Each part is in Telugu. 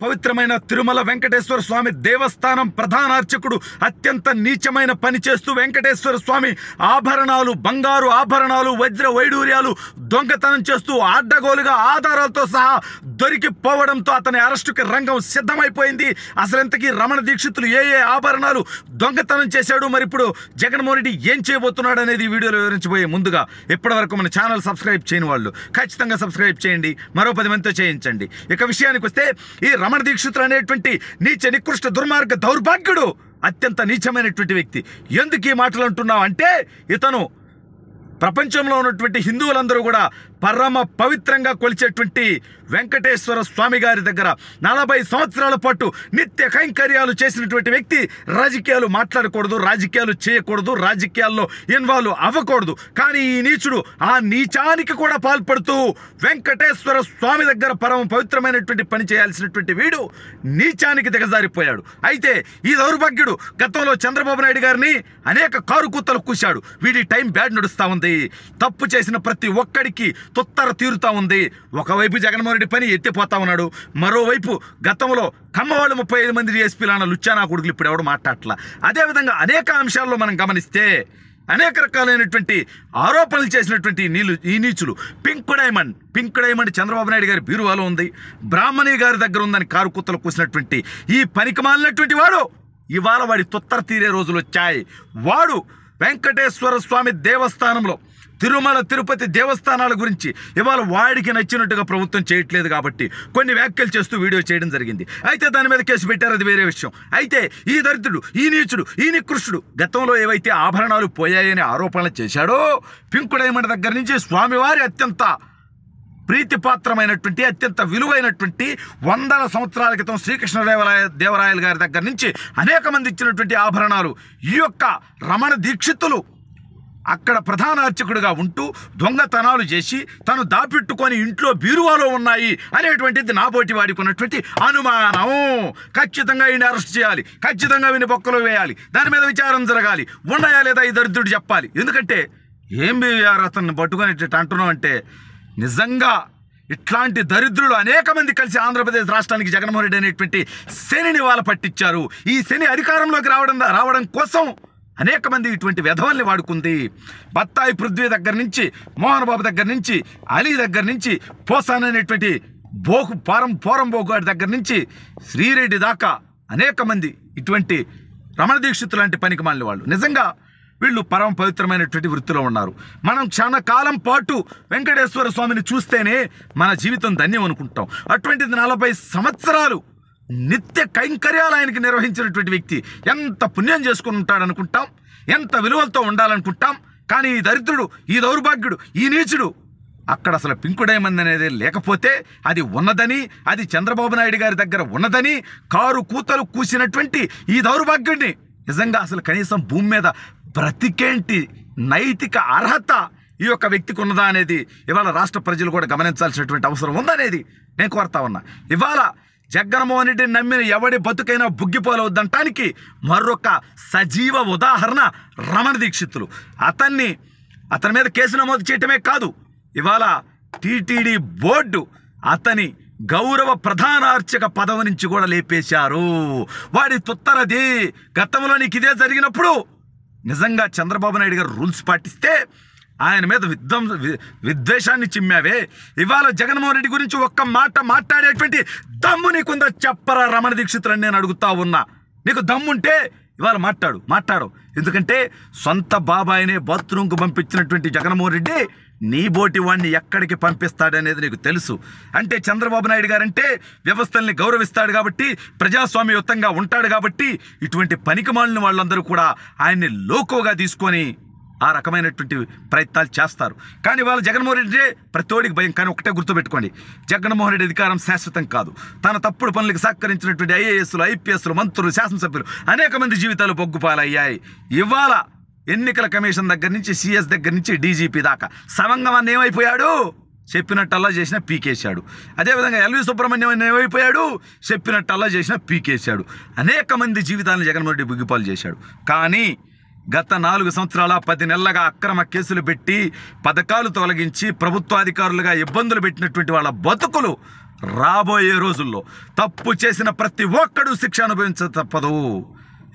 పవిత్రమైన తిరుమల వెంకటేశ్వర స్వామి దేవస్థానం ప్రధాన అర్చకుడు అత్యంత నీచమైన పని చేస్తూ వెంకటేశ్వర స్వామి ఆభరణాలు, బంగారు ఆభరణాలు, వజ్ర వైడూర్యాలు దొంగతనం చేస్తూ అడ్డగోలుగా ఆధారాలతో సహా దొరికిపోవడంతో అతని అరెస్టుకి రంగం సిద్ధమైపోయింది. అసలు ఇంతకీ రమణ దీక్షితులు ఏ ఆభరణాలు దొంగతనం చేశాడు, మరి ఇప్పుడు జగన్మోహన్ రెడ్డి ఏం చేయబోతున్నాడు అనేది ఈ వీడియోలో వివరించబోయే ముందుగా ఇప్పటివరకు మన ఛానల్ సబ్స్క్రైబ్ చేయని వాళ్ళు ఖచ్చితంగా సబ్స్క్రైబ్ చేయండి, మరో 10 మందితో చేయించండి. ఇక విషయానికి వస్తే ఈ రమణ దీక్షితులు అనేటువంటి నీచ నికృష్ట దుర్మార్గ దౌర్భాగ్యుడు అత్యంత నీచమైనటువంటి వ్యక్తి. ఎందుకు ఈ మాటలు అంటున్నావు అంటే, ఇతను ప్రపంచంలో ఉన్నటువంటి హిందువులందరూ కూడా పరమ పవిత్రంగా కొలిచేటువంటి వెంకటేశ్వర స్వామి గారి దగ్గర 40 సంవత్సరాల పాటు నిత్య కైంకర్యాలు చేసినటువంటి వ్యక్తి. రాజకీయాలు మాట్లాడకూడదు, రాజకీయాలు చేయకూడదు, రాజకీయాల్లో ఇన్వాల్వ్ అవ్వకూడదు. కానీ ఈ నీచుడు ఆ నీచానికి కూడా పాల్పడుతూ వెంకటేశ్వర స్వామి దగ్గర పరమ పవిత్రమైనటువంటి పని చేయాల్సినటువంటి వీడు నీచానికి దిగజారిపోయాడు. అయితే ఈ దౌర్భాగ్యుడు గతంలో చంద్రబాబు నాయుడు గారిని అనేక కారు కూతలు కూశాడు. వీడి టైం బ్యాడ్ నడుస్తూ ఉంది. తప్పు చేసిన ప్రతి ఒక్కడికి తొత్తర తీరుతా ఉంది. ఒకవైపు జగన్మోహన్ రెడ్డి పని ఎత్తిపోతా ఉన్నాడు, మరోవైపు గతంలో కమ్మవాళ్ళు 35 మంది డిఎస్పీలు లుచ్చానా కొడుకులు ఇప్పుడు ఎవడు మాట్లాడట్లా. అదేవిధంగా అనేక అంశాల్లో మనం గమనిస్తే అనేక రకాలైనటువంటి ఆరోపణలు చేసినటువంటి ఈ నీచులు పింక్ డైమండ్ చంద్రబాబు నాయుడు గారి బీరువాలో ఉంది, బ్రాహ్మణి గారి దగ్గర ఉందని కారు కుత్తలు కూసినటువంటి ఈ పనికి మాలినటువంటి వాడు ఇవాళ వాడి తొత్తర తీరే రోజులు వచ్చాయి. వాడు వెంకటేశ్వర స్వామి దేవస్థానంలో తిరుమల తిరుపతి దేవస్థానాల గురించి ఇవాళ వాడికి నచ్చినట్టుగా ప్రభుత్వం చేయట్లేదు కాబట్టి కొన్ని వ్యాఖ్యలు చేస్తూ వీడియో చేయడం జరిగింది. అయితే దాని మీద కేసు పెట్టారు, అది వేరే విషయం. అయితే ఈ దరిద్రుడు, ఈ నీచుడు, ఈ నికృష్టుడు గతంలో ఏవైతే ఆభరణాలు పోయాయని ఆరోపణలు చేశాడో, పింక్ డైమండ్ దగ్గర నుంచి స్వామివారి అత్యంత ప్రీతిపాత్రమైనటువంటి అత్యంత విలువైనటువంటి 100 సంవత్సరాల క్రితం శ్రీకృష్ణదేవరాయలు గారి దగ్గర నుంచి అనేక మంది ఇచ్చినటువంటి ఆభరణాలు ఈ యొక్క రమణ దీక్షితులు అక్కడ ప్రధాన అర్చకుడిగా ఉంటూ దొంగతనాలు చేసి తను దాపెట్టుకొని ఇంట్లో బీరువాలో ఉన్నాయి అనేటువంటిది నాబోటి వాడికి ఉన్నటువంటి అనుమానం. ఖచ్చితంగా ఈయన అరెస్ట్ చేయాలి, ఖచ్చితంగా వీని బొక్కలో వేయాలి, దాని మీద విచారం జరగాలి, ఉన్నాయా లేదా ఈ దరిద్రుడు చెప్పాలి. ఎందుకంటే ఏం అతన్ని పట్టుకొని అంటున్నాం అంటే, నిజంగా ఇట్లాంటి దరిద్రులు అనేక మంది కలిసి ఆంధ్రప్రదేశ్ రాష్ట్రానికి జగన్మోహన్ రెడ్డి అనేటువంటి శనిని వాళ్ళ పట్టించారు. ఈ శని అధికారంలోకి రావడం కోసం అనేక మంది ఇటువంటి వెధవల్ని వాడుకుంది. బత్తాయి పృథ్వీ దగ్గర నుంచి, మోహన్ బాబు దగ్గర నుంచి, అలీ దగ్గర నుంచి, పోసాన్ అనేటువంటి పోరంబోకు గారి దగ్గర నుంచి శ్రీరెడ్డి దాకా అనేక మంది ఇటువంటి రమణ దీక్షితులు లాంటి పనికి మాలిన వాళ్ళు. నిజంగా వీళ్ళు పరమ పవిత్రమైనటువంటి వృత్తిలో ఉన్నారు. మనం చాలా కాలం పాటు వెంకటేశ్వర స్వామిని చూస్తేనే మన జీవితం ధన్యం అనుకుంటాం. అటువంటిది 40 సంవత్సరాలు నిత్య కైంకర్యాలు ఆయనకి నిర్వహించినటువంటి వ్యక్తి ఎంత పుణ్యం చేసుకుని ఉంటాడు అనుకుంటాం, ఎంత విలువలతో ఉండాలనుకుంటాం. కానీ ఈ దరిద్రుడు, ఈ దౌర్భాగ్యుడు, ఈ నీచుడు అక్కడ అసలు పింక్ డైమండ్ అనేది లేకపోతే అది ఉన్నదని, అది చంద్రబాబు నాయుడు గారి దగ్గర ఉన్నదని కారు కూతలు కూసినటువంటి ఈ దౌర్భాగ్యుడిని నిజంగా అసలు కనీసం భూమి మీద బ్రతికేంటి నైతిక అర్హత ఈ యొక్క వ్యక్తికి ఉన్నదా అనేది ఇవాళ రాష్ట్ర ప్రజలు కూడా గమనించాల్సినటువంటి అవసరం ఉందనేది నేను కోరుతా ఉన్నా. ఇవాళ జగన్మోహన్ రెడ్డిని నమ్మిన ఎవడి బతుకైనా బుగ్గిపోలవద్దంటానికి మరొక సజీవ ఉదాహరణ రమణ దీక్షితులు. అతని మీద కేసు నమోదు చేయటమే కాదు, ఇవాళ టీటీడీ బోర్డు అతని గౌరవ ప్రధాన అర్చక పదవి నుంచి కూడా లేపేశారు. వాడి తొత్తరది. గతంలో నీకు ఇదే జరిగినప్పుడు నిజంగా చంద్రబాబు నాయుడు గారు రూల్స్ పాటిస్తే ఆయన మీద విద్వేషాన్ని చిమ్మావే. ఇవాళ జగన్మోహన్ రెడ్డి గురించి ఒక్క మాట మాట్లాడేటువంటి దమ్ము నీకుందా చెప్పరా రమణ దీక్షితులని నేను అడుగుతా ఉన్నా. నీకు దమ్ముంటే ఇవాళ మాట్లాడు. ఎందుకంటే సొంత బాబాయినే బాత్రూమ్కు పంపించినటువంటి జగన్మోహన్ రెడ్డి నీ బోటి వాడిని ఎక్కడికి పంపిస్తాడనేది నీకు తెలుసు. అంటే చంద్రబాబు నాయుడు గారంటే వ్యవస్థల్ని గౌరవిస్తాడు కాబట్టి, ప్రజాస్వామ్యయుతంగా ఉంటాడు కాబట్టి ఇటువంటి పనికిమాలిన వాళ్ళందరూ కూడా ఆయన్ని లోకోగా తీసుకొని ఆ రకమైనటువంటి ప్రయత్నాలు చేస్తారు. కానీ వాళ్ళ జగన్మోహన్ రెడ్డి ప్రతోడికి భయం. కానీ ఒకటే గుర్తుపెట్టుకోండి, జగన్మోహన్ రెడ్డి అధికారం శాశ్వతం కాదు. తన తప్పుడు పనులకు సహకరించినటువంటి ఐఏఎస్లు, ఐపీఎస్లు, మంత్రులు, శాసనసభ్యులు అనేక మంది జీవితాలు బొగ్గుపాలయ్యాయి. ఇవాళ ఎన్నికల కమిషన్ దగ్గర నుంచి, సిఎస్ దగ్గర నుంచి, డీజీపీ దాకా సమంగమాన్ని ఏమైపోయాడు, చెప్పినట్టల్లా చేసిన పీకేశాడు. అదేవిధంగా ఎల్వి సుబ్రహ్మణ్యం ఏమైపోయాడు, చెప్పినట్టల్లా చేసిన పీకేశాడు. అనేక మంది జీవితాలను జగన్మోహన్ రెడ్డి బుగ్గిపాలు చేశాడు. కానీ గత 4 సంవత్సరాల 10 నెలలుగా అక్రమ కేసులు పెట్టి పథకాలు తొలగించి ప్రభుత్వాధికారులుగా ఇబ్బందులు పెట్టినటువంటి వాళ్ళ బతుకులు రాబోయే రోజుల్లో తప్పు చేసిన ప్రతి ఒక్కడూ శిక్ష అనుభవించ తప్పదు.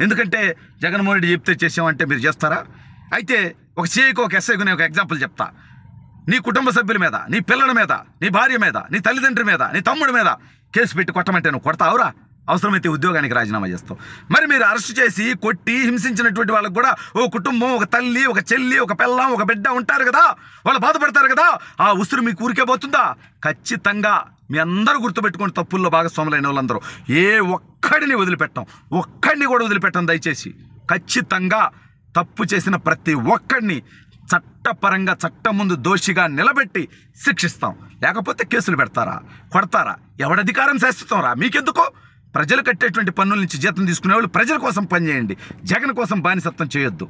ఎందుకంటే జగన్మోహన్ రెడ్డి చెప్తే చేసామంటే మీరు చేస్తారా? అయితే ఒక సిఐకి ఒక ఎస్ఐకి నేను ఒక ఎగ్జాంపుల్ చెప్తా. నీ కుటుంబ సభ్యుల మీద, నీ పిల్లల మీద, నీ భార్య మీద, నీ తల్లిదండ్రుల మీద, నీ తమ్ముడి మీద కేసు పెట్టి కొట్టమంటే నువ్వు కొడతావురా? అవసరమైతే ఉద్యోగానికి రాజీనామా చేస్తావు. మరి మీరు అరెస్ట్ చేసి కొట్టి హింసించినటువంటి వాళ్ళకు కూడా ఓ కుటుంబం, ఒక తల్లి, ఒక చెల్లి, ఒక పిల్లం, ఒక బిడ్డ ఉంటారు కదా, వాళ్ళు బాధపడతారు కదా. ఆ ఉసురు మీకు ఊరికే పోతుందా? ఖచ్చితంగా మీ అందరూ గుర్తుపెట్టుకోండి, తప్పుల్లో భాగస్వాములైన వాళ్ళందరూ ఏ ఒక్కడిని వదిలిపెట్టాం, ఒక్కడిని కూడా వదిలిపెట్టాం. దయచేసి ఖచ్చితంగా తప్పు చేసిన ప్రతి ఒక్కడిని చట్టపరంగా చట్టం ముందు దోషిగా నిలబెట్టి శిక్షిస్తాం. లేకపోతే కేసులు పెడతారా, కొడతారా? ఎవడధికారం శాశ్వతం రా? మీకెందుకో? ప్రజలు కట్టేటువంటి పన్నుల నుంచి జీతం తీసుకునే వాళ్ళు ప్రజల కోసం పనిచేయండి. జగన్ కోసం బానిసత్వం చేయొద్దు.